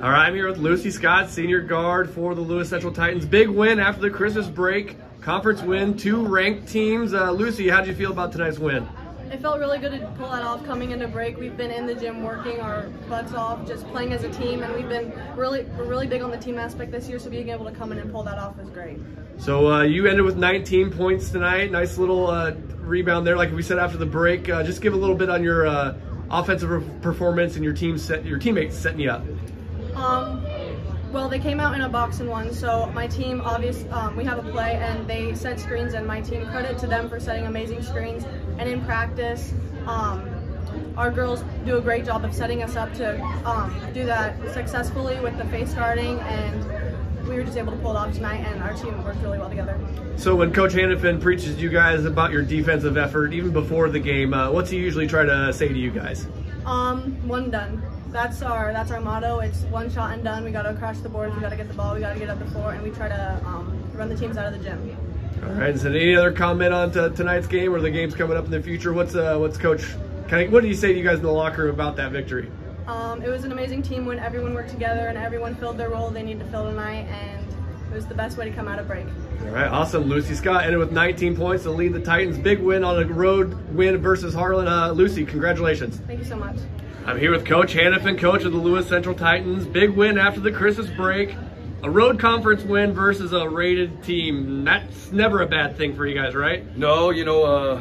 All right, I'm here with Lucy Scott, senior guard for the Lewis Central Titans. Big win after the Christmas break. Conference win, 2 ranked teams. Lucy, how did you feel about tonight's win? It felt really good to pull that off coming into break. We've been in the gym working our butts off, just playing as a team, and we're really big on the team aspect this year, so being able to come in and pull that off was great. So you ended with 19 points tonight. Nice little rebound there, like we said after the break. Just give a little bit on your offensive performance and your teammates setting you up. Well, they came out in a box and won, so my team, we have a play and they set screens, and my team, credit to them for setting amazing screens. And in practice, our girls do a great job of setting us up to do that successfully with the face guarding, and we were just able to pull it off tonight, and our team worked really well together. So when Coach Hannafin preaches to you guys about your defensive effort, even before the game, what's he usually try to say to you guys? One done. That's our motto. It's one shot and done. We got to crash the boards. We got to get the ball. We got to get up the floor, and we try to run the teams out of the gym. All right. So, any other comment on tonight's game or the games coming up in the future? What's Coach? What did he say to you guys in the locker room about that victory? It was an amazing team when everyone worked together and everyone filled their role they needed to fill tonight, and it was the best way to come out of break. All right, awesome. Lucy Scott ended with 19 points to lead the Titans. Big win on a road win versus Harlan. Lucy, congratulations. Thank you so much. I'm here with Coach Hannafin, coach of the Lewis Central Titans. Big win after the Christmas break. A road conference win versus a rated team. That's never a bad thing for you guys, right? No,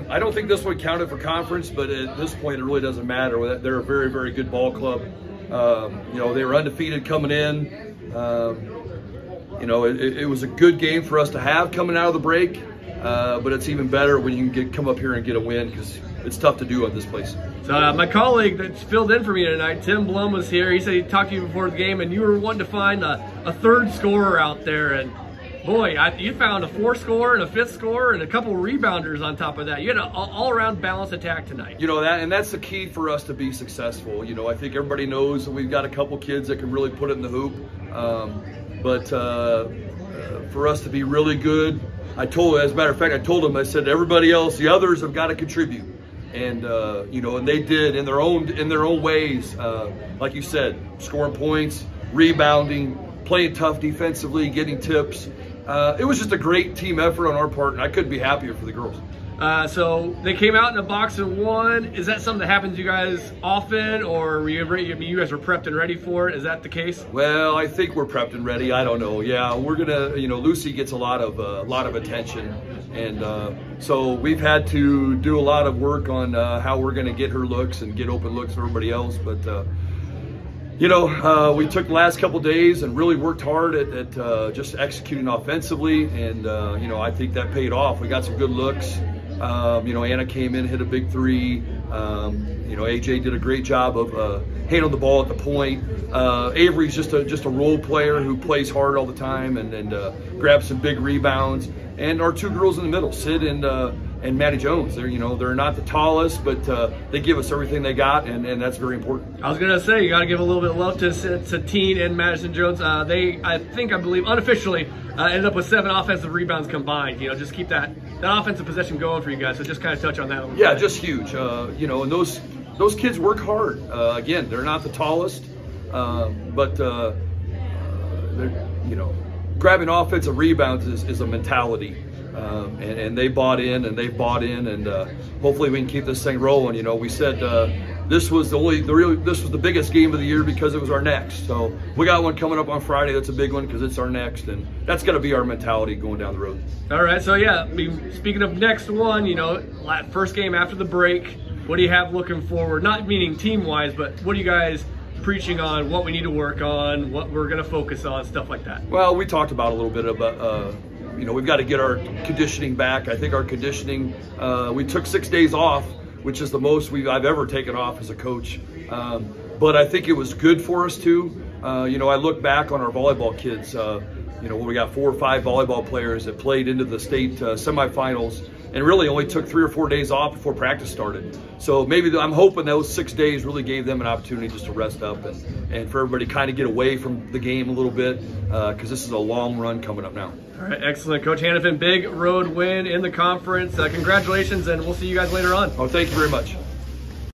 I don't think this one counted for conference, but at this point it really doesn't matter. They're a very, very good ball club. They were undefeated coming in. It was a good game for us to have coming out of the break, but it's even better when you can come up here and get a win, because it's tough to do at this place. So my colleague that filled in for me tonight, Tim Blum, was here. He said he talked to you before the game, and you were wanting to find a third scorer out there. And boy, you found a 4th scorer and a 5th scorer and a couple rebounders on top of that. You had an all-around balanced attack tonight. That's the key for us to be successful. I think everybody knows that we've got a couple kids that can really put it in the hoop. For us to be really good, as a matter of fact, I told them, I said, everybody else, the others have got to contribute. And and they did in their own ways. Like you said, scoring points, rebounding, playing tough defensively, getting tips. It was just a great team effort on our part, and I couldn't be happier for the girls. So they came out in a box and won. Is that something that happens to you guys often, or were you ready? I mean, you guys were prepped and ready for it. Is that the case? Well, I think we're prepped and ready. I don't know. Yeah, we're gonna. Lucy gets a lot of attention, and so we've had to do a lot of work on how we're gonna get her looks and get open looks for everybody else. But we took the last couple days and really worked hard at just executing offensively, and I think that paid off. We got some good looks. Anna came in, hit a big 3. AJ did a great job of handling the ball at the point. Avery's just a role player who plays hard all the time and grabs some big rebounds. And our 2 girls in the middle, Sid and Maddie Jones. They're not the tallest, but they give us everything they got, and that's very important. I was gonna say, you got to give a little bit of love to Satine and Madison Jones. They, I believe, unofficially ended up with 7 offensive rebounds combined. Just keep that offensive possession going for you guys. So just kind of touch on that a little bit. Yeah, just huge. And those kids work hard. Again, they're not the tallest, but they're grabbing offensive rebounds is a mentality. And they bought in, and they've bought in, and hopefully we can keep this thing rolling. We said this was the biggest game of the year because it was our next. So we got one coming up on Friday. That's a big one because it's our next, and that's got to be our mentality going down the road. All right. So yeah, speaking of next one, first game after the break. What do you have looking forward? Not meaning team-wise, but what are you guys preaching on? What we need to work on? What we're going to focus on? Stuff like that. Well, we talked about a little bit about. We've got to get our conditioning back. I think our conditioning, we took 6 days off, which is the most I've ever taken off as a coach. But I think it was good for us too. I look back on our volleyball kids, we got 4 or 5 volleyball players that played into the state semifinals and really only took 3 or 4 days off before practice started. So maybe I'm hoping those 6 days really gave them an opportunity just to rest up and for everybody kind of get away from the game a little bit, because this is a long run coming up now. All right, excellent. Coach Hannafin, big road win in the conference. Congratulations, and we'll see you guys later on. Oh, thank you very much.